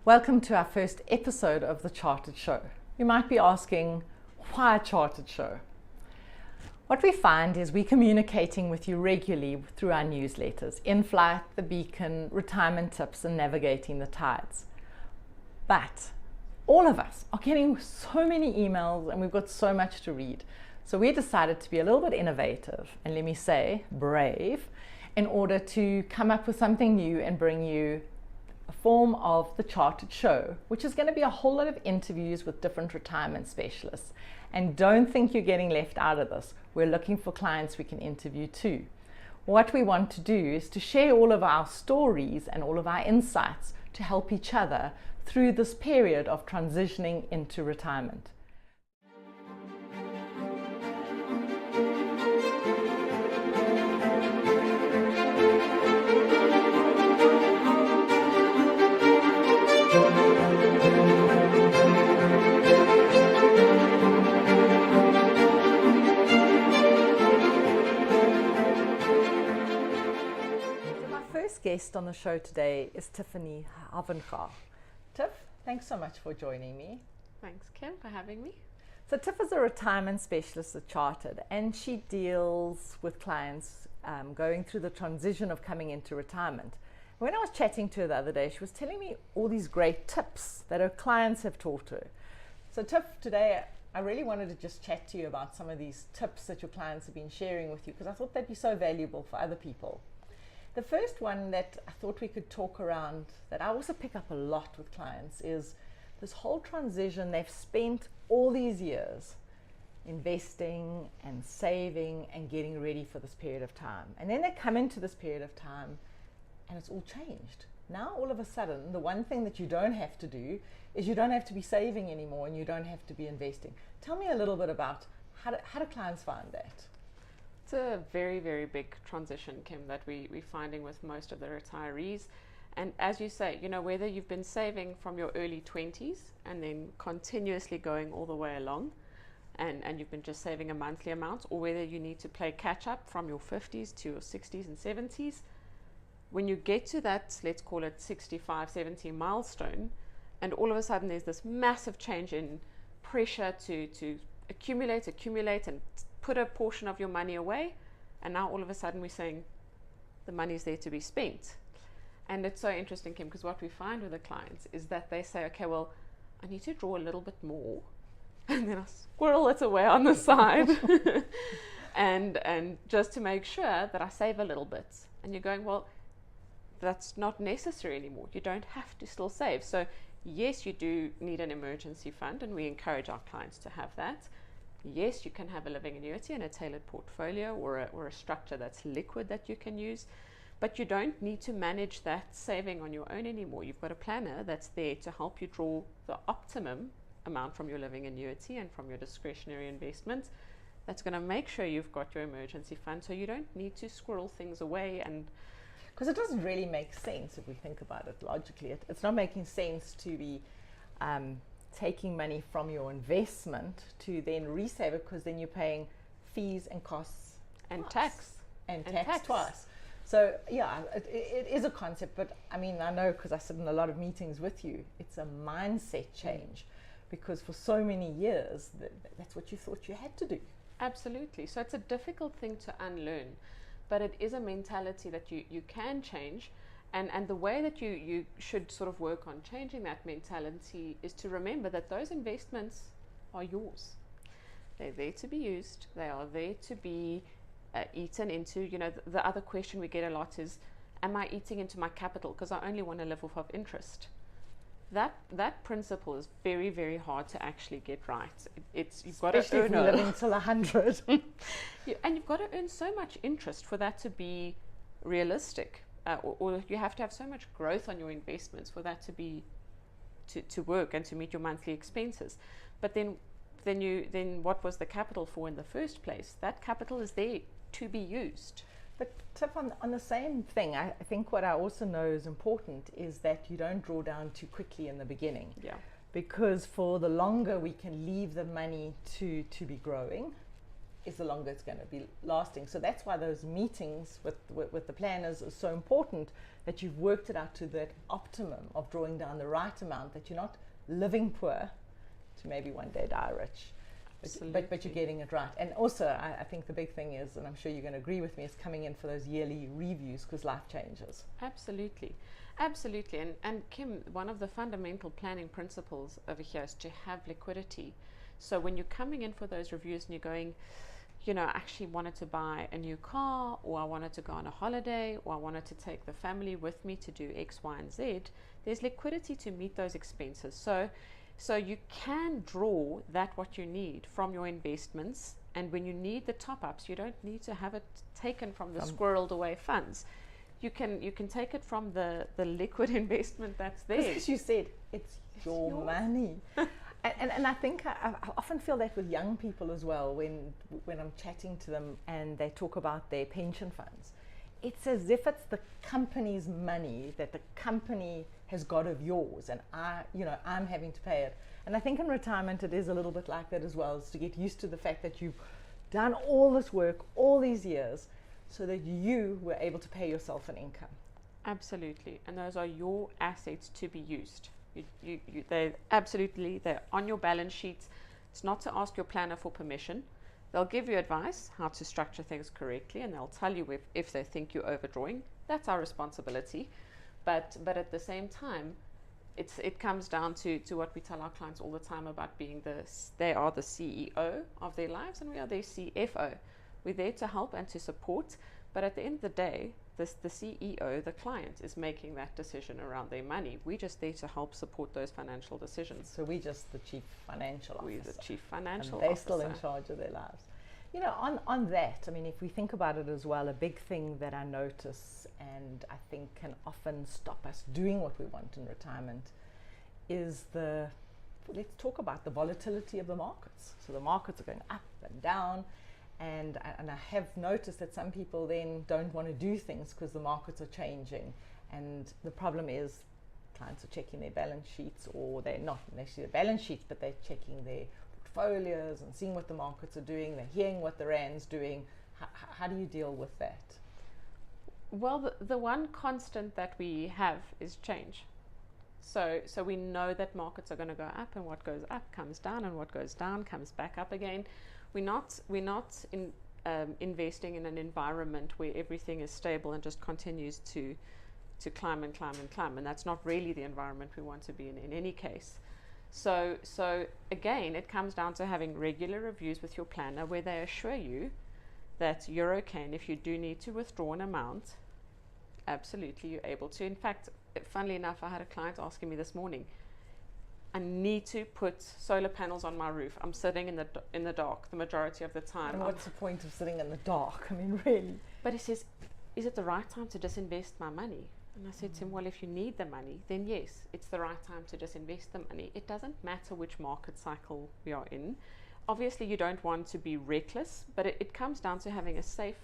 Welcome to our first episode of The Chartered Show. You might be asking, why a chartered show? What we find is we're communicating with you regularly through our newsletters, In Flight, The Beacon, Retirement Tips, and Navigating the Tides. But all of us are getting so many emails and we've got so much to read. So we decided to be a little bit innovative and, let me say, brave, in order to come up with something new and bring you a form of The Chartered Show, which is going to be a whole lot of interviews with different retirement specialists. And don't think you're getting left out of this. We're looking for clients we can interview too. What we want to do is to share all of our stories and all of our insights to help each other through this period of transitioning into retirement. Guest on the show today is Tiffany Havinga. Tiff, thanks so much for joining me. Thanks, Kim, for having me. So Tiff is a retirement specialist at Chartered, and she deals with clients going through the transition of coming into retirement. When I was chatting to her the other day, she was telling me all these great tips that her clients have taught her. So Tiff, today I really wanted to just chat to you about some of these tips that your clients have been sharing with you, because I thought they'd be so valuable for other people. The first one that I thought we could talk around, that I also pick up a lot with clients, is this whole transition. They've spent all these years investing and saving and getting ready for this period of time. And then they come into this period of time and it's all changed. Now all of a sudden, the one thing that you don't have to do is you don't have to be saving anymore and you don't have to be investing. Tell me a little bit about how do clients find that? It's a very, very big transition, Kim, that we're finding with most of the retirees. And as you say, you know, whether you've been saving from your early 20s and then continuously going all the way along, and you've been just saving a monthly amount, or whether you need to play catch up from your 50s to your 60s and 70s, when you get to that, let's call it 65, 70 milestone, and all of a sudden there's this massive change in pressure to accumulate and put a portion of your money away, and now all of a sudden we're saying the money's there to be spent. And it's so interesting, Kim, because what we find with the clients is that they say, okay, well, I need to draw a little bit more, and then I squirrel it away on the side and just to make sure that I save a little bit. And you're going, well, that's not necessary anymore. You don't have to still save. So yes, you do need an emergency fund, and we encourage our clients to have that. Yes, you can have a living annuity and a tailored portfolio, or a structure that's liquid that you can use, but you don't need to manage that saving on your own anymore. You've got a planner that's there to help you draw the optimum amount from your living annuity and from your discretionary investments. That's going to make sure you've got your emergency fund, so you don't need to squirrel things away. And because it doesn't really make sense if we think about it logically. It's not making sense to be taking money from your investment to then resave it, because then you're paying fees and costs and twice. Tax twice. So yeah, it is a concept, but I mean, I know, because I sit in a lot of meetings with you, it's a mindset change, because for so many years that's what you thought you had to do. Absolutely. So it's a difficult thing to unlearn, but it is a mentality that you can change. And the way that you should sort of work on changing that mentality is to remember that those investments are yours. They're there to be used. They are there to be eaten into. You know, the other question we get a lot is, am I eating into my capital because I only want to live off of interest? That principle is very, very hard to actually get right. You've got to earn living till 100. And you've got to earn so much interest for that to be realistic. Or you have to have so much growth on your investments for that to be to work and to meet your monthly expenses. But then what was the capital for in the first place? That capital is there to be used. But Tiff, on the same thing, I think what I also know is important is that you don't draw down too quickly in the beginning. Yeah. Because for the longer we can leave the money to be growing, is the longer it's going to be lasting. So that's why those meetings with the planners is so important, that you've worked it out to that optimum of drawing down the right amount, that you're not living poor to maybe one day die rich. But you're getting it right. And also, I think the big thing is, and I'm sure you're going to agree with me, is coming in for those yearly reviews, because life changes. Absolutely. Absolutely. And Kim, one of the fundamental planning principles over here is to have liquidity. So when you're coming in for those reviews and you're going, I actually wanted to buy a new car, or I wanted to go on a holiday, or I wanted to take the family with me to do X, Y, and Z, there's liquidity to meet those expenses. So you can draw what you need from your investments, and when you need the top-ups, you don't need to have it taken from the squirreled away funds. You can take it from the liquid investment that's there. As you said, it's your money. And I think I often feel that with young people as well, when I'm chatting to them and they talk about their pension funds. It's as if it's the company's money that the company has got of yours, and I'm having to pay it. And I think in retirement it is a little bit like that as well, is to get used to the fact that you've done all this work all these years so that you were able to pay yourself an income. Absolutely. And those are your assets to be used. They're on your balance sheets. It's not to ask your planner for permission. They'll give you advice how to structure things correctly, and they'll tell you if they think you're overdrawing. That's our responsibility. But at the same time, it comes down to what we tell our clients all the time about they are the CEO of their lives, and we are their CFO. We're there to help and to support, but at the end of the day, the CEO, the client, is making that decision around their money. We're just there to help support those financial decisions. So we're just the chief financial officer. We're the chief financial officer. They're officer. Still in charge of their lives. On that, I mean, if we think about it as well, a big thing that I notice, and I think can often stop us doing what we want in retirement, is let's talk about the volatility of the markets. So the markets are going up and down, and I have noticed that some people then don't want to do things because the markets are changing. And the problem is clients are checking their balance sheets, or they're not necessarily their balance sheets, but they're checking their portfolios and seeing what the markets are doing. They're hearing what the rand's doing. How do you deal with that? Well, the one constant that we have is change. So we know that markets are going to go up, and what goes up comes down, and what goes down comes back up again. We're not investing in an environment where everything is stable and just continues to climb and climb and climb, and that's not really the environment we want to be in any case. So again, it comes down to having regular reviews with your planner where they assure you that you're okay, and if you do need to withdraw an amount, absolutely you're able to. In fact, funnily enough, I had a client asking me this morning, I need to put solar panels on my roof. I'm sitting in the dark the majority of the time. And what's the point of sitting in the dark? I mean, really. But he says, is it the right time to disinvest my money? And I said to him, well, if you need the money, then yes, it's the right time to disinvest the money. It doesn't matter which market cycle we are in. Obviously, you don't want to be reckless, but it comes down to having a safe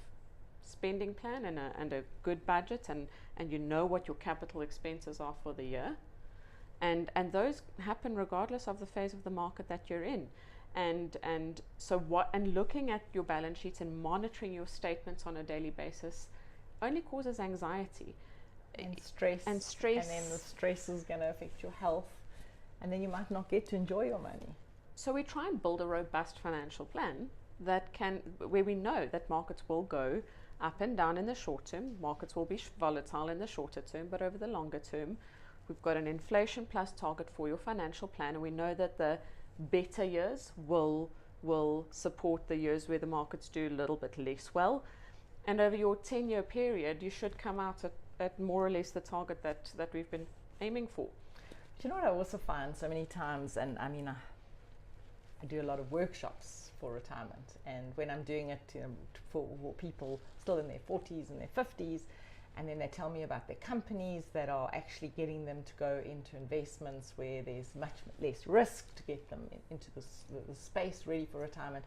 spending plan and a good budget, and you know what your capital expenses are for the year. And those happen regardless of the phase of the market that you're in. And looking at your balance sheets and monitoring your statements on a daily basis only causes anxiety. And stress. And then the stress is going to affect your health, and then you might not get to enjoy your money. So we try and build a robust financial plan where we know that markets will go up and down in the short term. Markets will be volatile in the shorter term, but over the longer term, we've got an inflation plus target for your financial plan, and we know that the better years will support the years where the markets do a little bit less well. And over your 10-year period, you should come out at more or less the target that we've been aiming for. Do you know what I also find so many times, and I mean, I do a lot of workshops for retirement, and when I'm doing it for people still in their 40s and their 50s, and then they tell me about their companies that are actually getting them to go into investments where there's much less risk to get them into the space ready for retirement,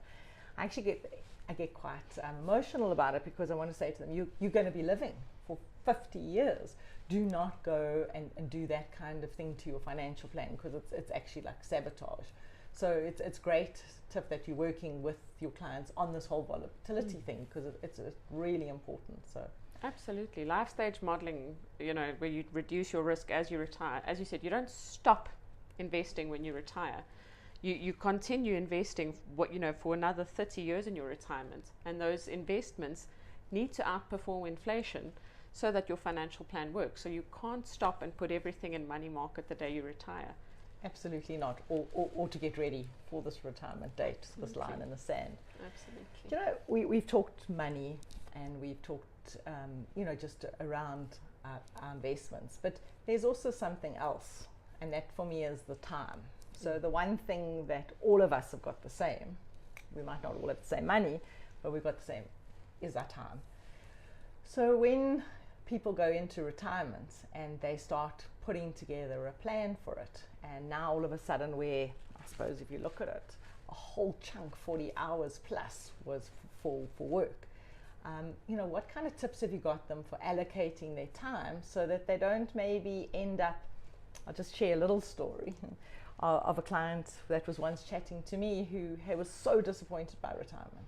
I get quite emotional about it, because I want to say to them, you're going to be living for 50 years. Do not go and do that kind of thing to your financial plan, because it's actually like sabotage. So it's great, Tiff, that you're working with your clients on this whole volatility thing, because it's really important. So absolutely, life stage modeling, where you reduce your risk as you retire. As you said, you don't stop investing when you retire. You continue investing for another 30 years in your retirement, and those investments need to outperform inflation so that your financial plan works. So you can't stop and put everything in money market the day you retire. Absolutely not, or to get ready for this retirement date, Absolutely. This line in the sand. Absolutely. We've talked money, and we've talked just around our investments, but there's also something else, and that for me is the time. So the one thing that all of us have got the same, we might not all have the same money, but we've got the same, is our time. So when people go into retirement and they start putting together a plan for it, and now all of a sudden, where I suppose if you look at it, a whole chunk, 40 hours plus, was for work. What kind of tips have you got them for allocating their time so that they don't maybe end up, I'll just share a little story of a client that was once chatting to me who was so disappointed by retirement.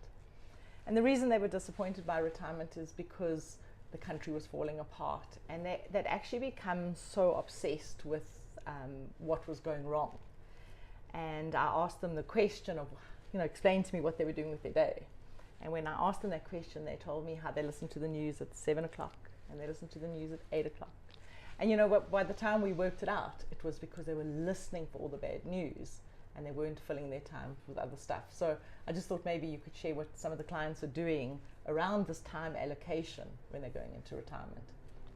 And the reason they were disappointed by retirement is because the country was falling apart, and they'd actually become so obsessed with what was going wrong. And I asked them the question of, explain to me what they were doing with their day. And when I asked them that question, they told me how they listened to the news at 7 o'clock and they listened to the news at 8 o'clock. And by the time we worked it out, it was because they were listening for all the bad news and they weren't filling their time with other stuff. So I just thought maybe you could share what some of the clients are doing around this time allocation when they're going into retirement.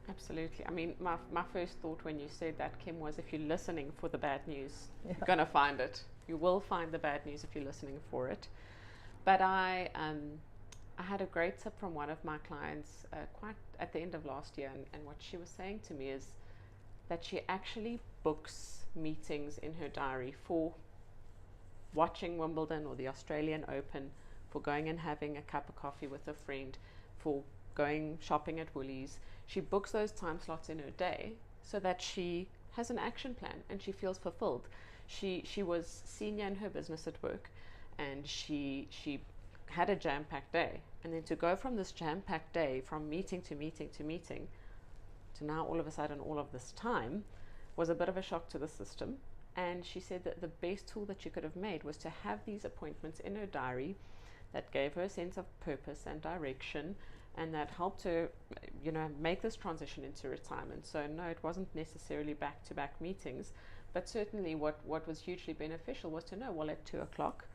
Absolutely. I mean, my first thought when you said that, Kim, was if you're listening for the bad news, you're going to find it. You will find the bad news if you're listening for it. But I had a great tip from one of my clients quite at the end of last year, and what she was saying to me is that she actually books meetings in her diary for watching Wimbledon or the Australian Open, for going and having a cup of coffee with a friend, for going shopping at Woolies. She books those time slots in her day so that she has an action plan and she feels fulfilled. She was senior in her business at work, and she had a jam-packed day, and then to go from this jam-packed day, from meeting to meeting to meeting, to now all of a sudden all of this time, was a bit of a shock to the system. And she said that the best tool that she could have made was to have these appointments in her diary that gave her a sense of purpose and direction, and that helped her, make this transition into retirement. So no, it wasn't necessarily back-to-back meetings, but certainly what was hugely beneficial was to know, well, at 2 o'clock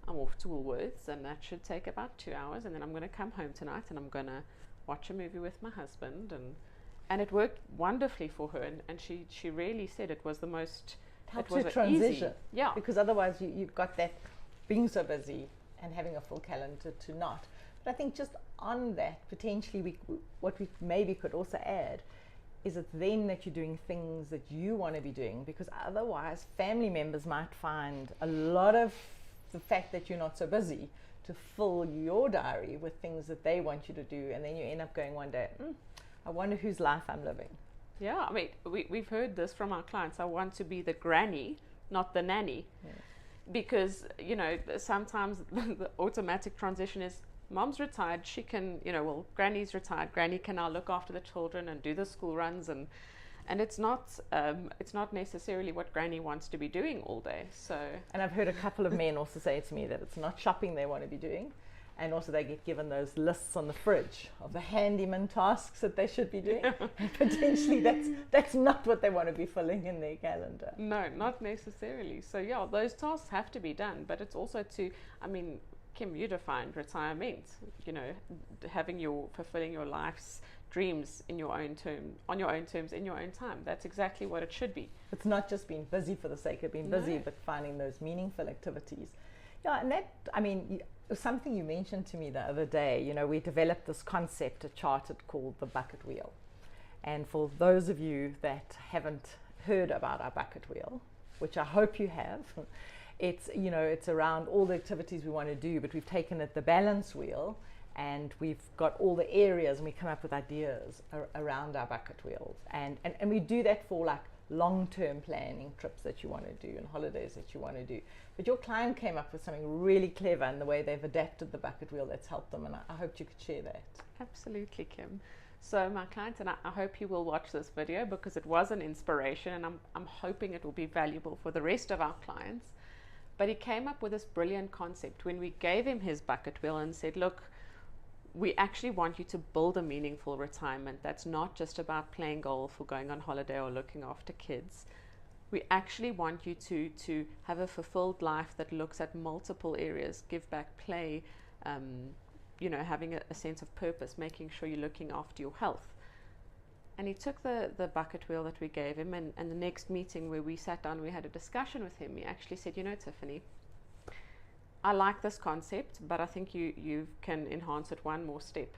I'm off to Woolworths, and that should take about 2 hours, and then I'm going to come home tonight and I'm going to watch a movie with my husband, and it worked wonderfully for her, and she really said it was the most, helps you transition. Easy. Yeah, because otherwise you've got that being so busy and having a full calendar to not. But I think just on that, potentially what we maybe could also add is it then that you're doing things that you want to be doing, because otherwise family members might find a lot of the fact that you're not so busy to fill your diary with things that they want you to do, and then you end up going one day, I wonder whose life I'm living. Yeah, I mean, we've heard this from our clients. I want to be the granny, not the nanny. Yeah. Because, sometimes the automatic transition is, mom's retired, she can, granny's retired, granny can now look after the children and do the school runs, and it's not necessarily what granny wants to be doing all day. So, and I've heard a couple of men also say to me that it's not shopping they want to be doing, and also they get given those lists on the fridge of the handyman tasks that they should be doing, and potentially that's not what they want to be filling in their calendar. No, not necessarily. So yeah, those tasks have to be done, but it's also Kim, you defined retirement, fulfilling your life's dreams in your own terms, on your own terms, in your own time. That's exactly what it should be. It's not just being busy for the sake of being busy, but finding those meaningful activities. Yeah, and that, something you mentioned to me the other day, we developed this concept at Chartered called the bucket wheel. And for those of you that haven't heard about our bucket wheel, which I hope you have, it's around all the activities we want to do, but we've taken it the balance wheel, and we've got all the areas, and we come up with ideas around our bucket wheels, and we do that for like long-term planning trips that you want to do and holidays that you want to do. But your client came up with something really clever in the way they've adapted the bucket wheel that's helped them, and I hoped you could share that. Absolutely, Kim. So my client, and I hope he will watch this video because it was an inspiration, and I'm hoping it will be valuable for the rest of our clients. But he came up with this brilliant concept when we gave him his bucket wheel and said, look, we actually want you to build a meaningful retirement that's not just about playing golf or going on holiday or looking after kids. We actually want you to have a fulfilled life that looks at multiple areas, give back, play, having a sense of purpose, making sure you're looking after your health. And he took the bucket wheel that we gave him, and the next meeting where we sat down, we had a discussion with him. He actually said, Tiffany, I like this concept, but I think you can enhance it one more step.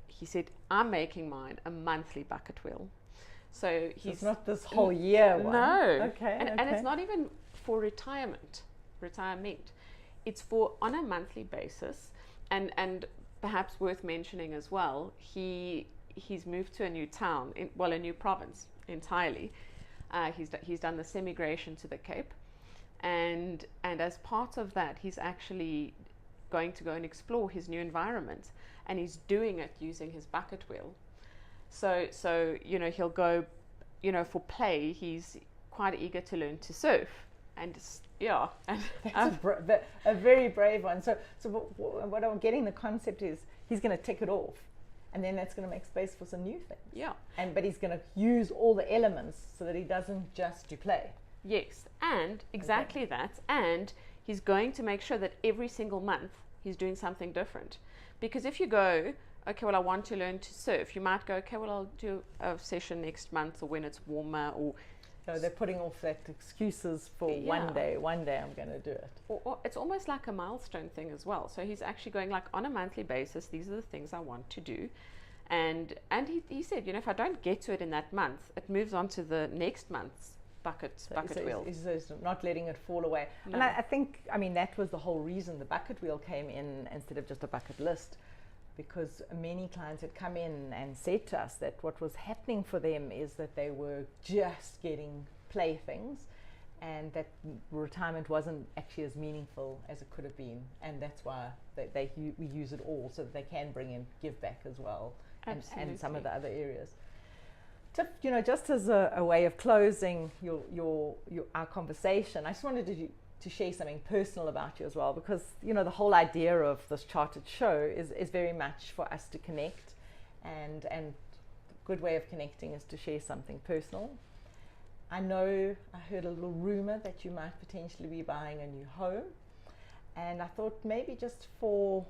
He said, I'm making mine a monthly bucket wheel. So it's not this whole year one. No. Okay. And it's not even for retirement. It's for on a monthly basis. And perhaps worth mentioning as well, he's moved to a new town, a new province entirely. He's done the semigration to the Cape. And as part of that, he's actually going to go and explore his new environment, and he's doing it using his bucket wheel. So he'll go, for play. He's quite eager to learn to surf, and that's a very brave one. So what I'm getting the concept is he's going to tick it off, and then that's going to make space for some new things. Yeah. But he's going to use all the elements so that he doesn't just do play. Yes, and exactly that. And he's going to make sure that every single month he's doing something different. Because if you go, okay, well, I want to learn to surf, you might go, okay, well, I'll do a session next month or when it's warmer. Or so they're putting off that excuses for one day I'm going to do it. Or it's almost like a milestone thing as well. So he's actually going like on a monthly basis, these are the things I want to do. And he said, if I don't get to it in that month, it moves on to the next month's bucket wheel. He's not letting it fall away. No. And I think, that was the whole reason the bucket wheel came in instead of just a bucket list, because many clients had come in and said to us that what was happening for them is that they were just getting playthings, and that retirement wasn't actually as meaningful as it could have been, and that's why we use it all so that they can bring in give back as well, and some of the other areas. Just as a way of closing our conversation, I just wanted to share something personal about you as well, because the whole idea of this chartered show is very much for us to connect, and a good way of connecting is to share something personal. I heard a little rumor that you might potentially be buying a new home, and I thought maybe just for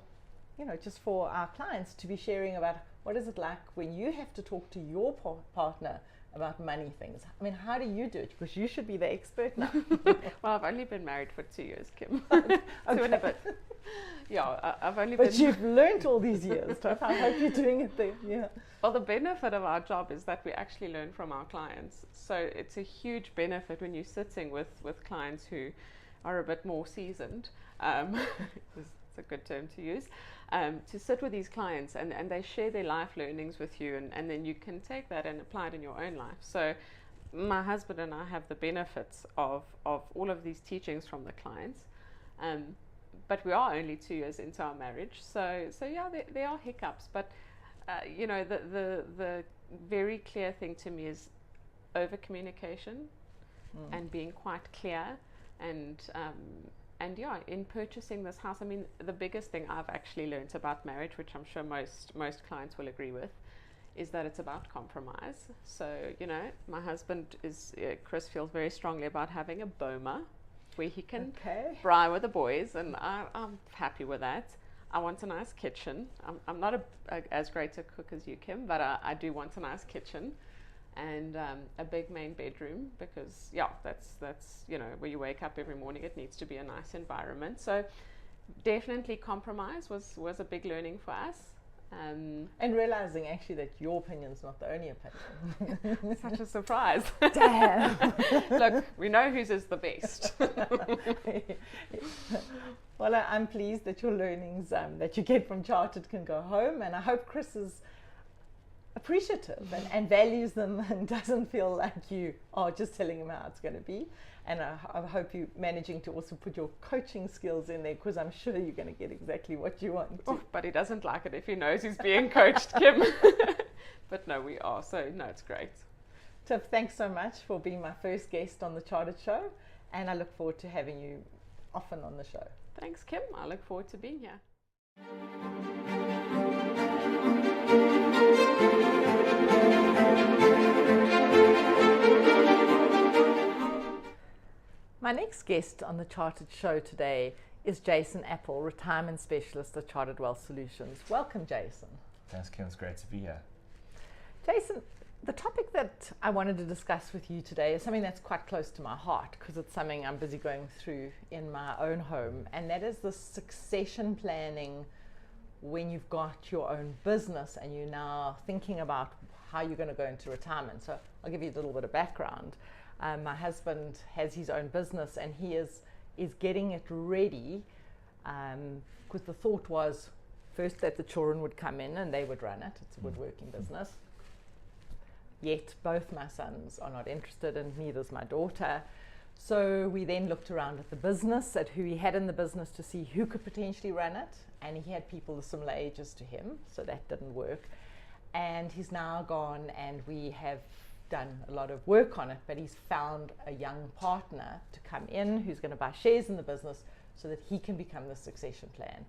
our clients to be sharing about what is it like when you have to talk to your partner about money things. How do you do it? Because you should be the expert now. Well, I've only been married for 2 years, Kim. 2 and a bit. Yeah, I've only been... But you've learned all these years, Tiff. I hope you're doing it there. Yeah. Well, the benefit of our job is that we actually learn from our clients. So it's a huge benefit when you're sitting with clients who are a bit more seasoned. It's a good term to use. To sit with these clients and they share their life learnings with you, and then you can take that and apply it in your own life. So my husband and I have the benefits of all of these teachings from the clients, but we are only 2 years into our marriage, so yeah, there are hiccups, but the very clear thing to me is over communication and being quite clear, and yeah, in purchasing this house, the biggest thing I've actually learned about marriage, which I'm sure most clients will agree with, is that it's about compromise. So, my husband Chris feels very strongly about having a boma where he can braai with the boys, and I'm happy with that. I want a nice kitchen. I'm not as great a cook as you, Kim, but I do want a nice kitchen. And a big main bedroom, because that's where you wake up every morning. It needs to be a nice environment. So definitely compromise was a big learning for us. And realizing actually that your opinion is not the only opinion. Such a surprise. Damn. Look, we know whose is the best. Well, I'm pleased that your learnings that you get from Chartered can go home, and I hope Chris's appreciative and values them and doesn't feel like you are just telling him how it's going to be. And I hope you're managing to also put your coaching skills in there, because I'm sure you're going to get exactly what you want. Oh, but he doesn't like it if he knows he's being coached, Kim. But no, we are. So no, it's great. Tiff, thanks so much for being my first guest on the Chartered Show, and I look forward to having you often on the show. Thanks, Kim. I look forward to being here. My next guest on the Chartered Show today is Jason Apple, Retirement Specialist at Chartered Wealth Solutions. Welcome, Jason. Thanks, Kim. It's great to be here. Jason, the topic that I wanted to discuss with you today is something that's quite close to my heart, because it's something I'm busy going through in my own home, and that is the succession planning when you've got your own business and you're now thinking about how you're going to go into retirement. So I'll give you a little bit of background. My husband has his own business, and he is getting it ready, because the thought was first that the children would come in and they would run it. It's a woodworking business. Yet both my sons are not interested, and neither is my daughter. So we then looked around at the business, at who he had in the business, to see who could potentially run it, and he had people of similar ages to him, so that didn't work. And he's now gone, and we have done a lot of work on it, but he's found a young partner to come in who's going to buy shares in the business so that he can become the succession plan.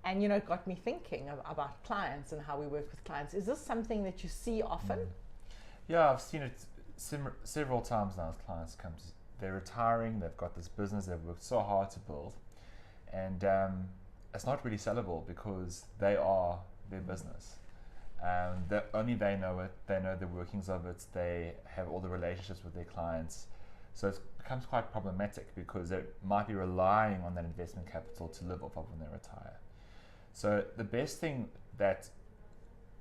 And you know, it got me thinking about clients and how we work with clients. Is this something that you see often? Yeah, I've seen it several times now as clients come. They're retiring, they've got this business they've worked so hard to build, and it's not really sellable because they are their business. Only they know it, they know the workings of it, they have all the relationships with their clients. So it becomes quite problematic because they might be relying on that investment capital to live off of when they retire. So the best thing that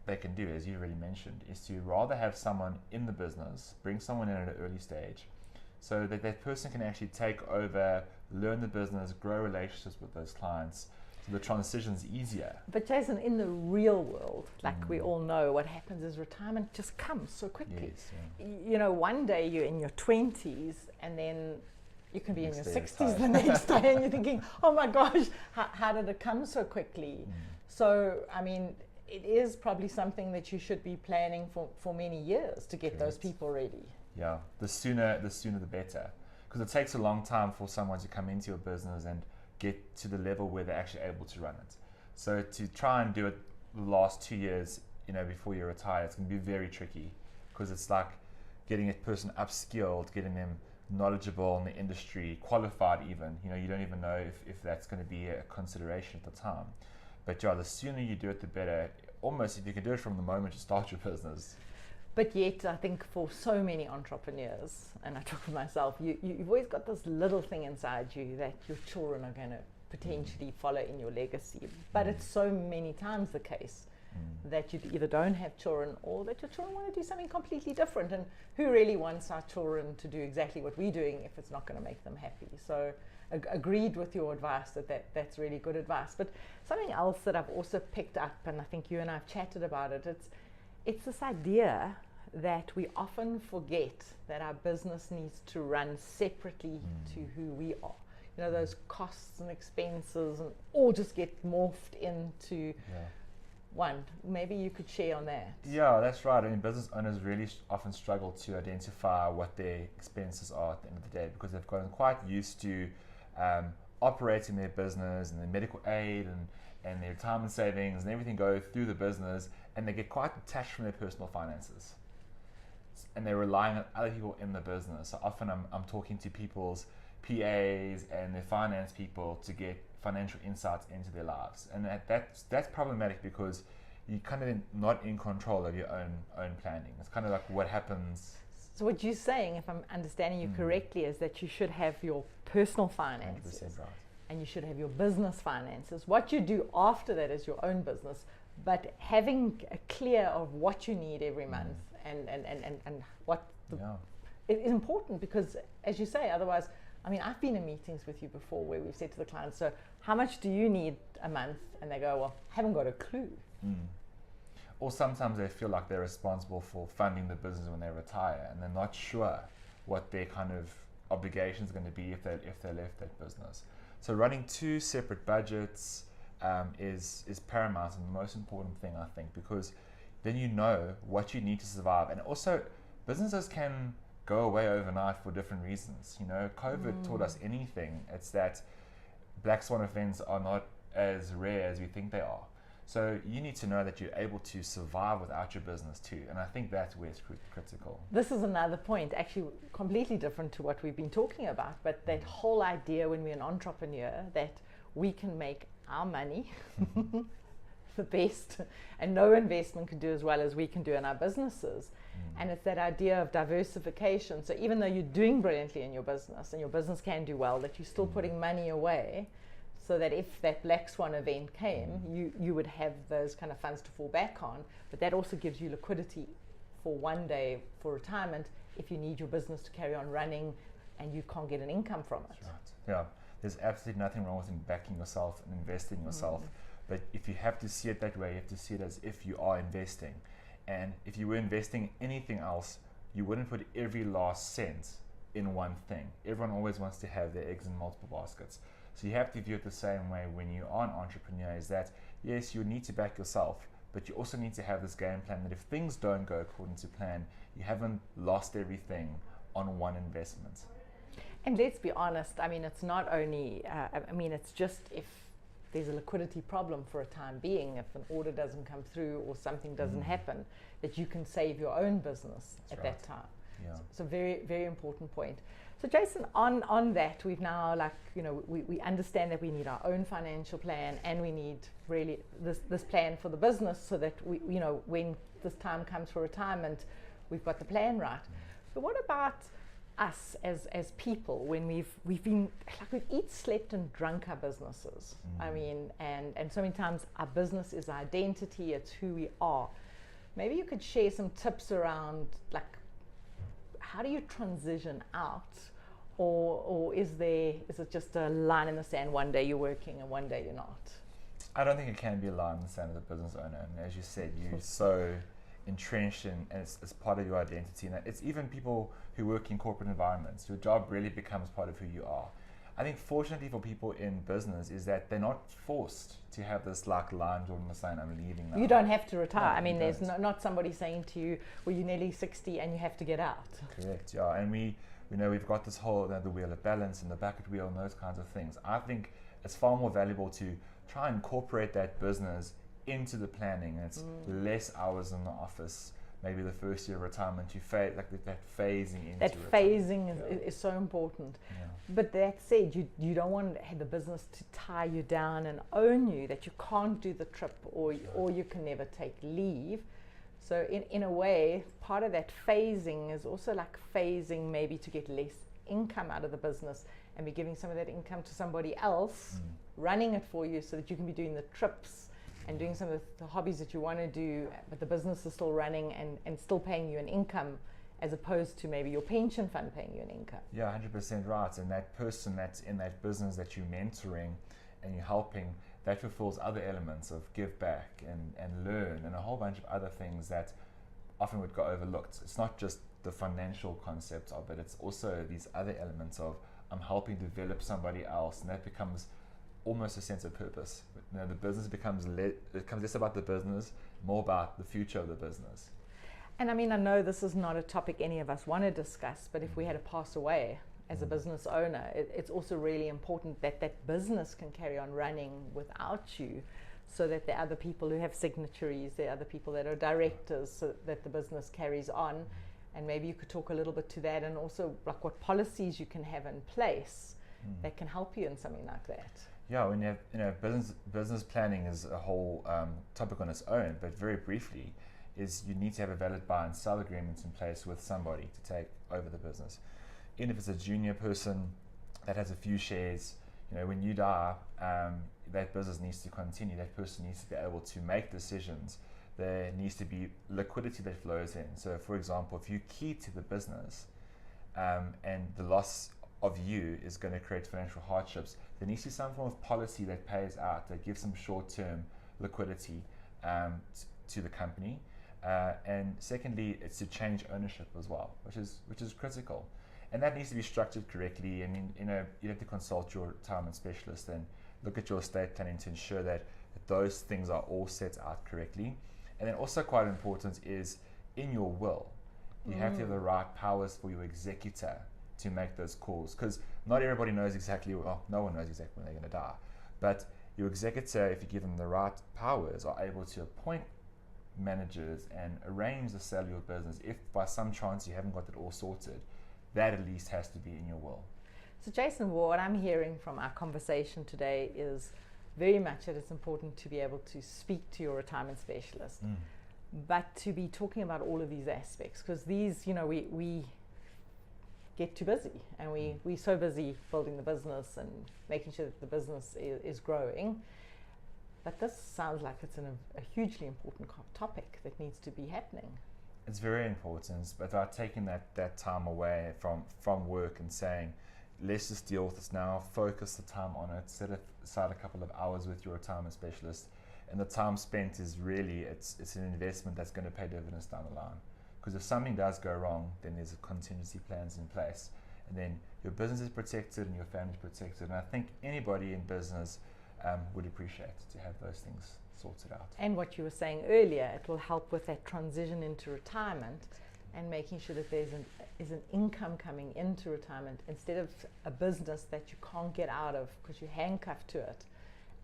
they can do, as you already mentioned, is to rather have someone in the business, bring someone in at an early stage, so that that person can actually take over, learn the business, grow relationships with those clients, so the transition's easier. But Jason, in the real world, like we all know, what happens is retirement just comes so quickly. Yes, yeah. You know, one day you're in your 20s, and then you can be in your 60s retired. the next day, and you're thinking, oh my gosh, how did it come so quickly? So, I mean, it is probably something that you should be planning for many years to get those people ready. Yeah, the sooner the better, because it takes a long time for someone to come into your business and get to the level where they're actually able to run it. So to try and do it the last 2 years, you know, before you retire, it's going to be very tricky, because it's like getting a person upskilled, getting them knowledgeable in the industry, qualified even. You know, you don't even know if that's going to be a consideration at the time. But yeah, the sooner you do it, the better. Almost if you can do it from the moment you start your business. But yet, I think for so many entrepreneurs, and I talk for myself, you've always got this little thing inside you that your children are going to potentially follow in your legacy. But it's so many times the case that you either don't have children, or that your children want to do something completely different. And who really wants our children to do exactly what we're doing if it's not going to make them happy? So agreed with your advice that's really good advice. But something else that I've also picked up, and I think you and I have chatted about it, it's this idea that we often forget that our business needs to run separately to who we are. You know, those costs and expenses and all just get morphed into one. Maybe you could share on that. Yeah, that's right. I mean, business owners really often struggle to identify what their expenses are at the end of the day, because they've gotten quite used to operating their business, and their medical aid and their retirement savings and everything go through the business, and they get quite detached from their personal finances, and they're relying on other people in the business. So often I'm talking to people's PAs and their finance people to get financial insights into their lives, and that's problematic, because you're kind of not in control of your own planning. It's kind of like what happens. So what you're saying, if I'm understanding you correctly, is that you should have your personal finances, 100% right. and you should have your business finances. What you do after that is your own business, but having a clear of what you need every month and what it is important, because as you say, otherwise, I mean, I've been in meetings with you before where we've said to the clients, so how much do you need a month? And they go, well, I haven't got a clue. or sometimes they feel like they're responsible for funding the business when they retire, and they're not sure what their kind of obligations are going to be if they left that business. So running two separate budgets is paramount and the most important thing, I think, because then you know what you need to survive. And also, businesses can go away overnight for different reasons. You know, COVID taught us anything, it's that black swan events are not as rare as we think they are. So you need to know that you're able to survive without your business too, and I think that's where it's critical. This is another point, actually completely different to what we've been talking about, but that whole idea when we're an entrepreneur that we can make our money the best, and no investment can do as well as we can do in our businesses. And it's that idea of diversification. So even though you're doing brilliantly in your business and your business can do well, that you're still putting money away, so that if that black swan event came, you would have those kind of funds to fall back on. But that also gives you liquidity for one day for retirement if you need your business to carry on running and you can't get an income from it. That's right. Yeah, there's absolutely nothing wrong with backing yourself and investing in yourself. But if you have to see it that way, you have to see it as if you are investing. And if you were investing anything else, you wouldn't put every last cent in one thing. Everyone always wants to have their eggs in multiple baskets. So you have to view it the same way when you are an entrepreneur, is that yes, you need to back yourself, but you also need to have this game plan that if things don't go according to plan, you haven't lost everything on one investment. And let's be honest, I mean, it's not only, it's just if there's a liquidity problem for a time being, if an order doesn't come through or something doesn't happen, that you can save your own business at that time. Yeah. So very, very important point. So Jason, on that, we've now we understand that we need our own financial plan and we need really this plan for the business so that we, when this time comes for retirement, we've got the plan right. But what about us as people when we've been like we've eat, slept and drunk our businesses? I mean, and so many times our business is our identity, it's who we are. Maybe you could share some tips around like how do you transition out, or is it just a line in the sand, one day you're working and one day you're not? I don't think it can be a line in the sand as a business owner. And as you said, you're so entrenched in, and it's part of your identity. And it's even people who work in corporate environments. Your job really becomes part of who you are. I think fortunately for people in business is that they're not forced to have this like line drawn in the sand, I'm leaving now. You don't have to retire. No, I mean, there's don't. not somebody saying to you, well, you're nearly 60 and you have to get out. Correct, yeah. And we know we've got this whole, the wheel of balance and the bucket wheel and those kinds of things. I think it's far more valuable to try and incorporate that business into the planning. It's less hours in the office. Maybe the first year of retirement, you that phasing into that retirement. Phasing is so important. Yeah. But that said, you don't want the business to tie you down and own you, that you can't do the trip or you can never take leave. So in a way, part of that phasing is also like phasing maybe to get less income out of the business and be giving some of that income to somebody else, running it for you so that you can be doing the trips and doing some of the hobbies that you want to do, but the business is still running and still paying you an income, as opposed to maybe your pension fund paying you an income. Yeah, 100% right. And that person that's in that business that you're mentoring and you're helping, that fulfills other elements of give back and learn and a whole bunch of other things that often would go overlooked. It's not just the financial concept of it, it's also these other elements of I'm helping develop somebody else, and that becomes almost a sense of purpose. The business becomes less about the business, more about the future of the business. And I mean, I know this is not a topic any of us want to discuss, but if we had to pass away as a business owner, it's also really important that that business can carry on running without you, so that there are other people who have signatories, there are other people that are directors, so that the business carries on. And maybe you could talk a little bit to that, and also like what policies you can have in place that can help you in something like that. Yeah, when you have, business planning is a whole topic on its own, but very briefly, is you need to have a valid buy and sell agreement in place with somebody to take over the business. Even if it's a junior person that has a few shares, when you die, that business needs to continue. That person needs to be able to make decisions. There needs to be liquidity that flows in. So, for example, if you key to the business and the loss of you is going to create financial hardships, there needs to be some form of policy that pays out, that gives some short-term liquidity to the company, and secondly, it's to change ownership as well, which is critical, and that needs to be structured correctly. And you have to consult your retirement specialist and look at your estate planning to ensure that those things are all set out correctly. And then also quite important is in your will, you have to have the right powers for your executor to make those calls, because not everybody knows exactly, well, no one knows exactly when they're going to die, but your executor, if you give them the right powers, are able to appoint managers and arrange the sale of your business. If by some chance you haven't got it all sorted, that at least has to be in your will. So Jason, what I'm hearing from our conversation today is very much that it's important to be able to speak to your retirement specialist, but to be talking about all of these aspects, because these, we get too busy, and we're so busy building the business and making sure that the business is growing. But this sounds like it's a hugely important topic that needs to be happening. It's very important, but by taking that time away from work and saying, let's just deal with this now, focus the time on it, set aside a couple of hours with your retirement specialist, and the time spent is really, it's an investment that's going to pay dividends down the line. Because if something does go wrong, then there's contingency plans in place, and then your business is protected and your family is protected. And I think anybody in business would appreciate to have those things sorted out. And what you were saying earlier, it will help with that transition into retirement and making sure that there's an income coming into retirement instead of a business that you can't get out of because you're handcuffed to it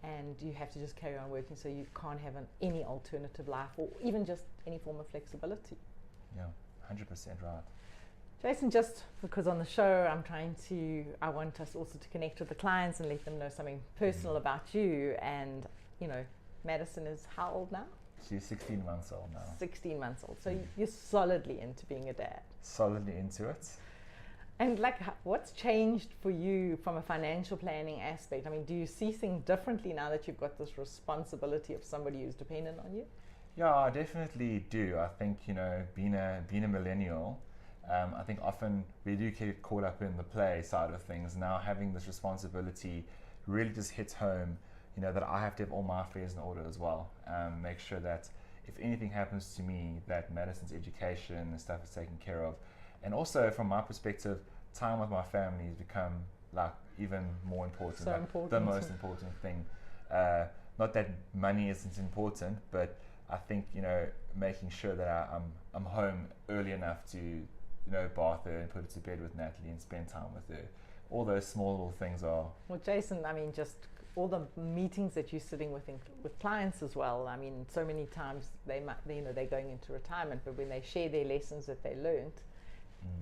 and you have to just carry on working, so you can't have any alternative life or even just any form of flexibility. Yeah, 100% right. Jason, just because on the show I want us also to connect with the clients and let them know something personal about you. And Madison is how old now? She's 16 months old now. 16 months old. So you're solidly into being a dad. Solidly into it. And what's changed for you from a financial planning aspect? I mean, do you see things differently now that you've got this responsibility of somebody who's dependent on you? Yeah, I definitely do. I think, being a millennial, I think often we do get caught up in the play side of things. Now having this responsibility really just hits home, that I have to have all my affairs in order as well. Make sure that if anything happens to me, that Madison's education and stuff is taken care of. And also from my perspective, time with my family has become even more important. So important. The most important thing. Not that money isn't important, but I think, making sure that I'm home early enough to, bath her and put her to bed with Natalie and spend time with her. All those small little things are... Well, Jason, I mean, just all the meetings that you're sitting with clients as well. I mean, so many times they're going into retirement, but when they share their lessons that they learned,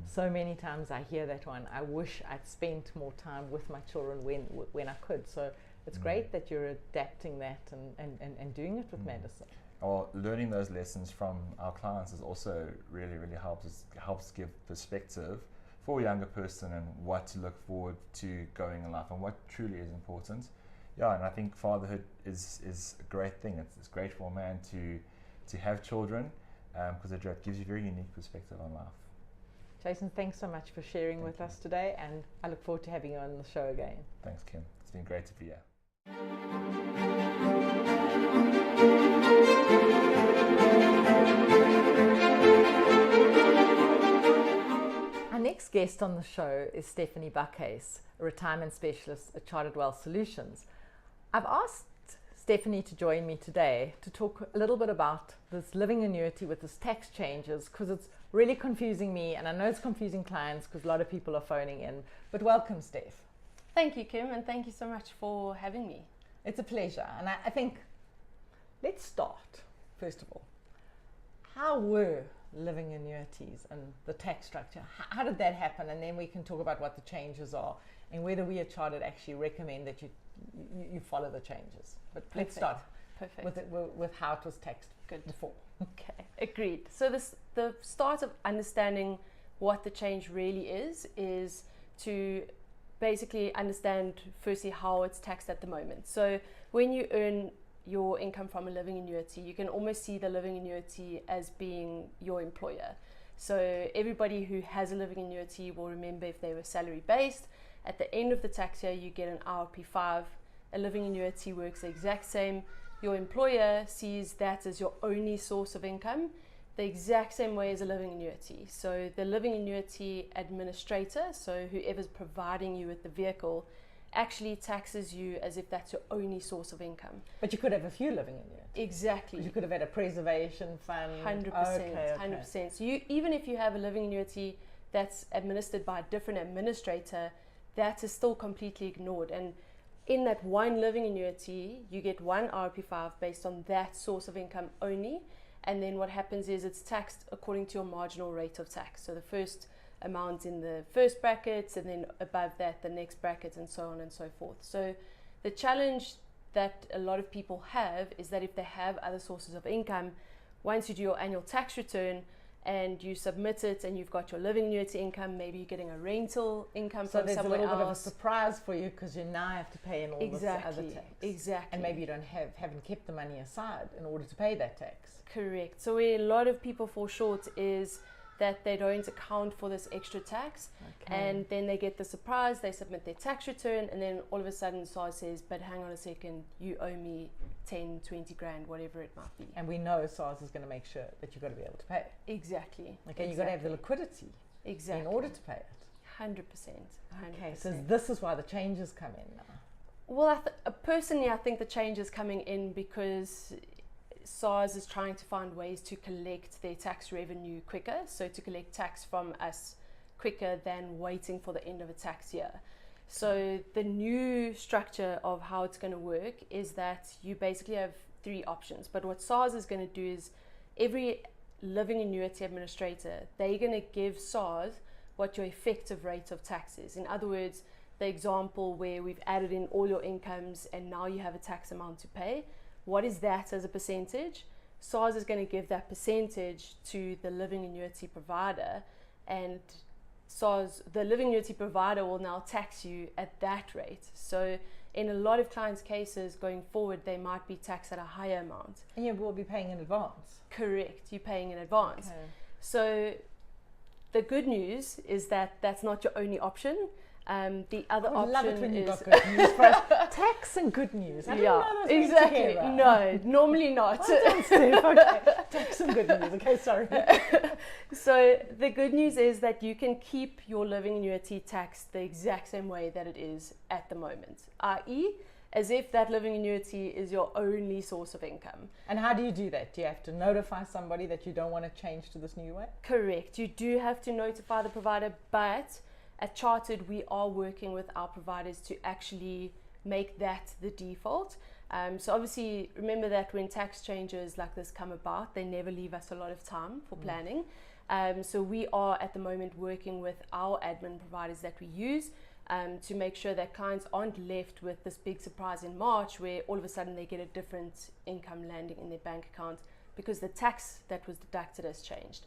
so many times I hear that one, I wish I'd spent more time with my children when I could. So it's great that you're adapting that and doing it with Madison. Well, learning those lessons from our clients is also really, really helps give perspective for a younger person and what to look forward to going in life and what truly is important. Yeah, and I think fatherhood is a great thing. It's great for a man to have children because it gives you a very unique perspective on life. Jason, thanks so much for sharing with us today, and I look forward to having you on the show again. Thanks, Kim. It's been great to be here. Our next guest on the show is Tiffany, a retirement specialist at Chartered Wealth Solutions. I've asked Tiffany to join me today to talk a little bit about this living annuity with this tax changes, because it's really confusing me, and I know it's confusing clients because a lot of people are phoning in. But welcome, Steph. Thank you, Kim, and thank you so much for having me. It's a pleasure. And I think let's start, first of all. How were living annuities and the tax structure? How did that happen? And then we can talk about what the changes are and whether we at Chartered actually recommend that you follow the changes. But let's start with how it was taxed before. Okay, agreed. So the start of understanding what the change really is to basically understand firstly how it's taxed at the moment. So when you earn your income from a living annuity, you can almost see the living annuity as being your employer. So everybody who has a living annuity will remember, if they were salary based, at the end of the tax year you get an RP5. A living annuity works the exact same. your employer sees that as your only source of income, the exact same way as a living annuity. So the living annuity administrator, so whoever's providing you with the vehicle, actually taxes you as if that's your only source of income. But you could have a few living annuities. Exactly. You could have had a preservation fund. 100%. Okay. 100%. So even if you have a living annuity that's administered by a different administrator, that is still completely ignored. And in that one living annuity, you get one RP5 based on that source of income only. And then what happens is it's taxed according to your marginal rate of tax. So the first amount in the first brackets, and then above that the next bracket, and so on and so forth. So the challenge that a lot of people have is that if they have other sources of income, once you do your annual tax return and you submit it and you've got your living annuity income, maybe you're getting a rental income so from there's somewhere a little bit of a else. surprise for you because you now have to pay in all this other tax. Exactly. And maybe you haven't kept the money aside in order to pay that tax. Correct. So where a lot of people fall short is that they don't account for this extra tax, and then they get the surprise, they submit their tax return, and then all of a sudden SARS says, but hang on a second, you owe me 10, 20 grand, whatever it might be. And we know SARS is going to make sure that you've got to be able to pay. Exactly. Okay, you've got to have the liquidity in order to pay it. 100%. Okay, so this is why the changes come in now. Well, personally, I think the change is coming in because SARS is trying to find ways to collect their tax revenue quicker, so to collect tax from us quicker than waiting for the end of a tax year. So the new structure of how it's going to work is that you basically have 3 options. But what SARS is going to do is every living annuity administrator, they're going to give SARS what your effective rate of tax is. In other words, the example where we've added in all your incomes and now you have a tax amount to pay, what is that as a percentage? SARS is going to give that percentage to the living annuity provider, and SARS, the living annuity provider, will now tax you at that rate. So in a lot of clients' cases going forward, they might be taxed at a higher amount. And you will be paying in advance. Correct, you're paying in advance. Okay. So the good news is that that's not your only option. The other I love it option when you've is got good news for us. Tax and good news. I didn't know those went exactly. together. No, normally not. Well done, Steph. Okay. Tax and good news. Okay, sorry. So the good news is that you can keep your living annuity taxed the exact same way that it is at the moment, i.e., as if that living annuity is your only source of income. And how do you do that? Do you have to notify somebody that you don't want to change to this new way? Correct. You do have to notify the provider, but at Chartered, we are working with our providers to actually make that the default. So obviously, remember that when tax changes like this come about, they never leave us a lot of time for planning. So we are at the moment working with our admin providers that we use to make sure that clients aren't left with this big surprise in March where all of a sudden they get a different income landing in their bank account because the tax that was deducted has changed.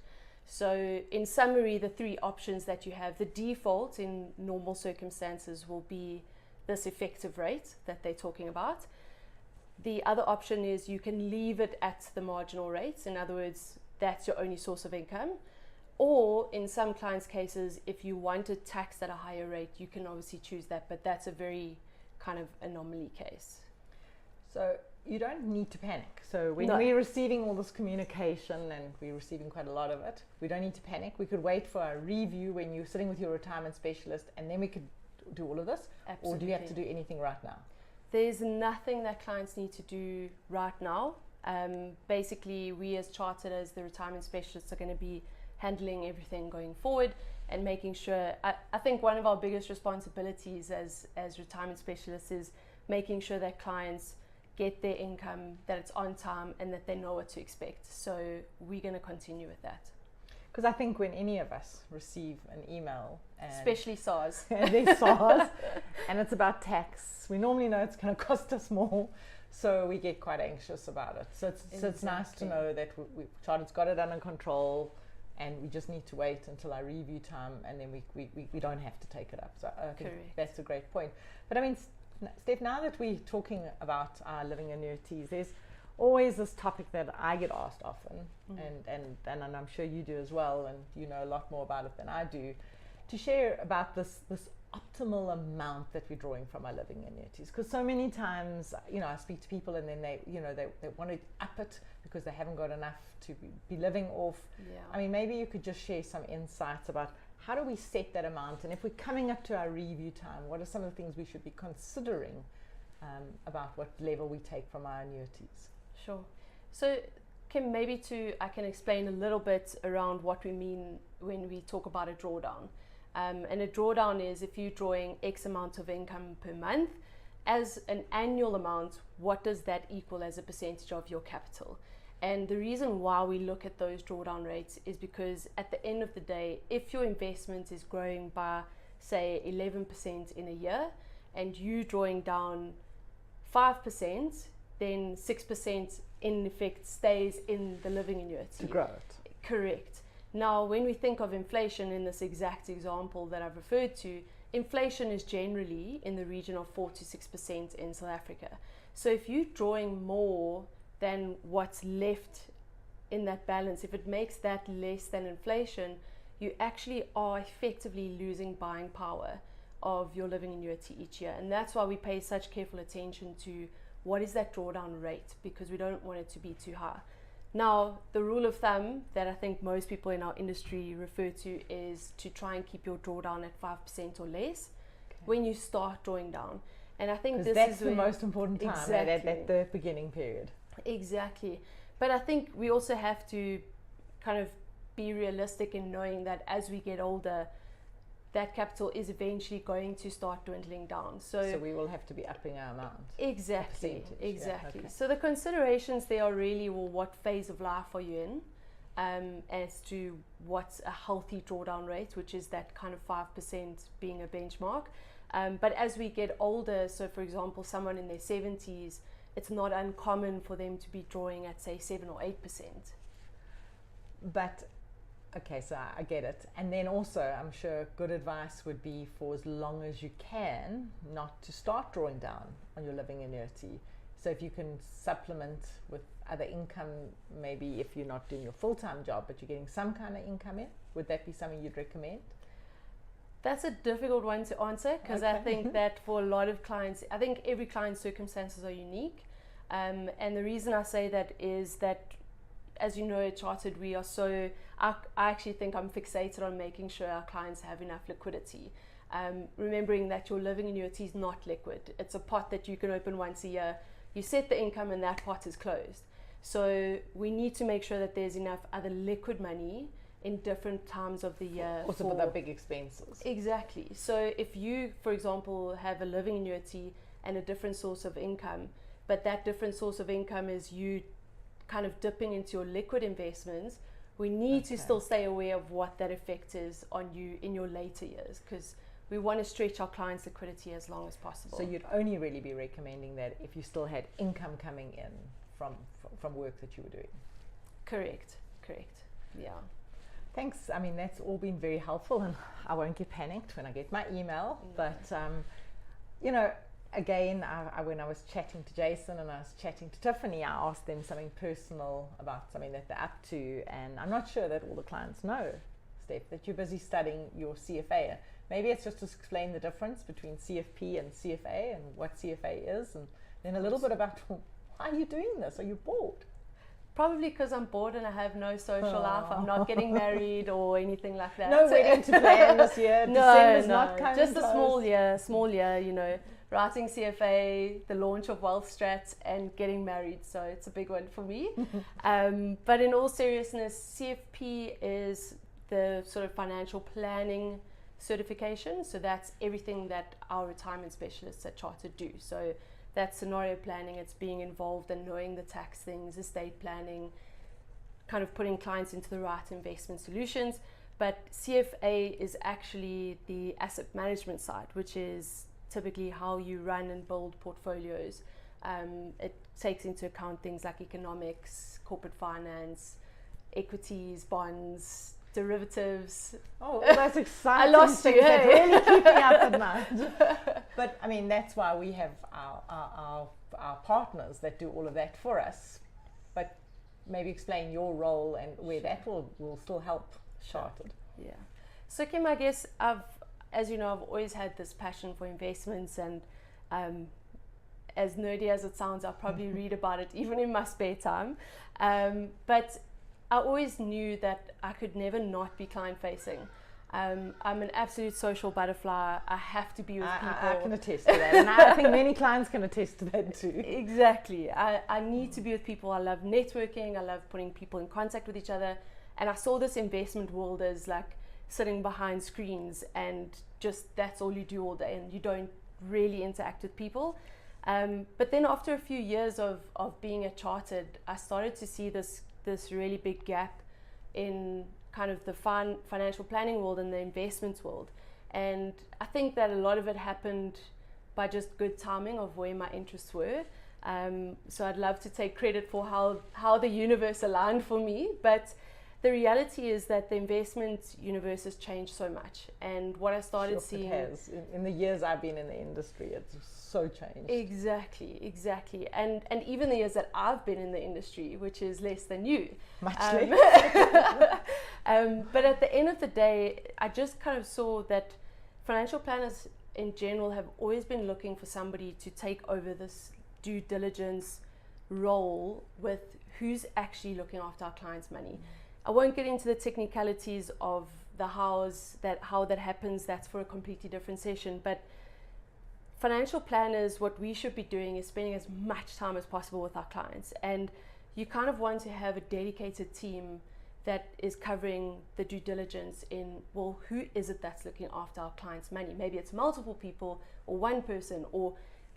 So in summary, the 3 options that you have, the default in normal circumstances will be this effective rate that they're talking about. The other option is you can leave it at the marginal rates. In other words, that's your only source of income. Or in some clients' cases, if you want it taxed at a higher rate, you can obviously choose that, but that's a very kind of anomaly case. So you don't need to panic. So when No. we're receiving all this communication, and we're receiving quite a lot of it, we don't need to panic. We could wait for a review when you're sitting with your retirement specialist, and then we could do all of this. Absolutely. Or do you have to do anything right now? There's nothing that clients need to do right now. Basically, we as Chartered, as the retirement specialists, are going to be handling everything going forward and making sure, I think one of our biggest responsibilities as retirement specialists is making sure that clients get their income, that it's on time, and that they know what to expect. So we're going to continue with that. Because I think when any of us receive an email, and Especially SARS. and there's SARS, and it's about tax, we normally know it's going to cost us more, so we get quite anxious about it. So it's nice to know that Charted's got it under control, and we just need to wait until our review time, and then we don't have to take it up. So I think Correct. that's a great point. But I mean, Steph, now that we're talking about our living annuities, there's always this topic that I get asked often, and I'm sure you do as well, and you know a lot more about it than I do, to share about this optimal amount that we're drawing from our living annuities? Because so many times, I speak to people and then they want to up it because they haven't got enough to be living off. Yeah. I mean, maybe you could just share some insights about how do we set that amount, and if we're coming up to our review time, what are some of the things we should be considering about what level we take from our annuities? Sure. So Kim, maybe I can explain a little bit around what we mean when we talk about a drawdown. And a drawdown is if you're drawing X amount of income per month, as an annual amount, what does that equal as a percentage of your capital? And the reason why we look at those drawdown rates is because at the end of the day, if your investment is growing by, say, 11% in a year, and you drawing down 5%, then 6% in effect stays in the living annuity. To grow it. Correct. Now, when we think of inflation in this exact example that I've referred to, inflation is generally in the region of 4 to 6% in South Africa. So if you're drawing more than what's left in that balance, if it makes that less than inflation, you actually are effectively losing buying power of your living annuity each year. And that's why we pay such careful attention to what is that drawdown rate, because we don't want it to be too high. Now, the rule of thumb that I think most people in our industry refer to is to try and keep your drawdown at 5% or less when you start drawing down. And I think that's the most important time, exactly, at the beginning period. Exactly. But I think we also have to kind of be realistic in knowing that as we get older, that capital is eventually going to start dwindling down. So we will have to be upping our amount. Exactly. Yeah, okay. So the considerations there are really, well, what phase of life are you in, as to what's a healthy drawdown rate, which is that kind of 5% being a benchmark. But as we get older, so for example, someone in their 70s, it's not uncommon for them to be drawing at, say, 7 or 8%. But okay, so I get it. And then also, I'm sure good advice would be, for as long as you can, not to start drawing down on your living annuity. So if you can supplement with other income, maybe if you're not doing your full-time job, but you're getting some kind of income in, would that be something you'd recommend? That's a difficult one to answer, because I think that for a lot of clients, I think every client's circumstances are unique. And the reason I say that is that, as you know, at Chartered, we are so, I actually think I'm fixated on making sure our clients have enough liquidity. Remembering that your living annuity is not liquid. It's a pot that you can open once a year. You set the income and that pot is closed. So we need to make sure that there's enough other liquid money in different times of the year. Also for the big expenses. Exactly. So if you, for example, have a living annuity and a different source of income, but that different source of income is you kind of dipping into your liquid investments, we need to still stay aware of what that effect is on you in your later years, because we want to stretch our clients' liquidity as long as possible. So you'd only really be recommending that if you still had income coming in from work that you were doing. Correct. Yeah. Thanks. I mean, that's all been very helpful, and I won't get panicked when I get my email. No. But, again, when I was chatting to Jason and I was chatting to Tiffany, I asked them something personal about something that they're up to, and I'm not sure that all the clients know, Steph, that you're busy studying your CFA. Maybe it's just to explain the difference between CFP and CFA and what CFA is, and then a little bit about why are you doing this? Are you bored? Probably because I'm bored and I have no social life. I'm not getting married or anything like that. No wedding to plan this year. December's not coming just close. a small year, writing CFA, the launch of Wealth Strat, and getting married. So it's a big one for me. But in all seriousness, CFP is the sort of financial planning certification. So that's everything that our retirement specialists at Chartered do. So that's scenario planning, it's being involved and knowing the tax things, estate planning, kind of putting clients into the right investment solutions. But CFA is actually the asset management side, which is typically how you run and build portfolios. It takes into account things like economics, corporate finance, equities, bonds, derivatives. Oh, that's exciting. I lost you. That really keep me up at night. But I mean, that's why we have our partners that do all of that for us. But maybe explain your role and where that will still help Chartered. Yeah. So Kim, I guess I've as you know, I've always had this passion for investments, and as nerdy as it sounds, I'll probably read about it even in my spare time. But I always knew that I could never not be client facing. I'm an absolute social butterfly. I have to be with people. I can attest to that, and I think many clients can attest to that too. Exactly. I need to be with people. I love networking. I love putting people in contact with each other. And I saw this investment world as like sitting behind screens and just that's all you do all day, and you don't really interact with people. But then after a few years of being a chartered, I started to see this really big gap in kind of the financial planning world and the investments world. And I think that a lot of it happened by just good timing of where my interests were. So I'd love to take credit for how the universe aligned for me. But the reality is that the investment universe has changed so much. And what I started seeing... It has. In the years I've been in the industry, it's so changed. Exactly. And even the years that I've been in the industry, which is less than you. Much less. But at the end of the day, I just kind of saw that financial planners in general have always been looking for somebody to take over this due diligence role with who's actually looking after our clients' money. I won't get into the technicalities of the how that happens. That's for a completely different session. But financial planners, what we should be doing is spending as much time as possible with our clients. And you kind of want to have a dedicated team that is covering the due diligence in, well, who is it that's looking after our clients' money? Maybe it's multiple people or one person or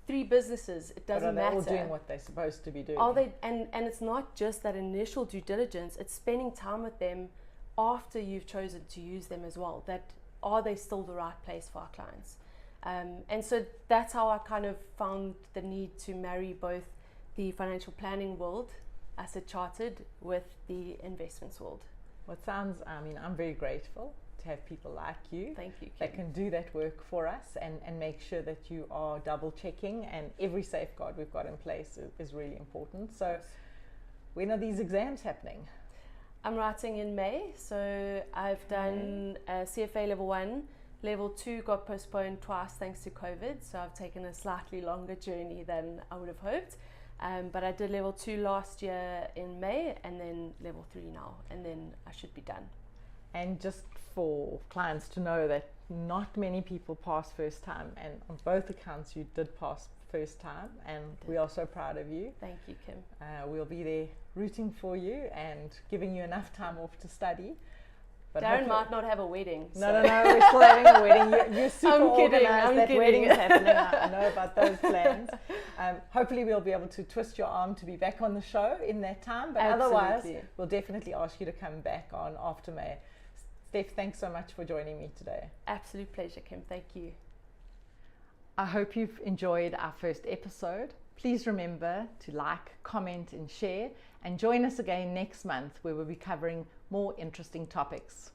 3 businesses. It doesn't matter. Are they all doing what they're supposed to be doing? Are they? And it's not just that initial due diligence. It's spending time with them after you've chosen to use them as well. That are they still the right place for our clients? And so that's how I kind of found the need to marry both the financial planning world, asset chartered, with the investments world. Well, it sounds, I'm very grateful to have people like you. Thank you, Kim. That can do that work for us and make sure that you are double checking, and every safeguard we've got in place is really important. So when are these exams happening? I'm writing in May, so I've done CFA level 1. Level 2 got postponed twice thanks to COVID, so I've taken a slightly longer journey than I would have hoped. But I did level 2 last year in May, and then level 3 now, and then I should be done. And just for clients to know that not many people pass first time, and on both accounts you did pass first time, and we are so proud of you. Thank you, Kim. We'll be there rooting for you and giving you enough time off to study. But Darren might not have a wedding. No, we're still having a wedding. You're super organised. I'm that kidding. Wedding is happening. I know about those plans. Hopefully we'll be able to twist your arm to be back on the show in that time. But Absolutely. Otherwise, we'll definitely ask you to come back on after May. Steph, thanks so much for joining me today. Absolute pleasure, Kim. Thank you. I hope you've enjoyed our first episode. Please remember to like, comment and share, and join us again next month where we'll be covering more interesting topics.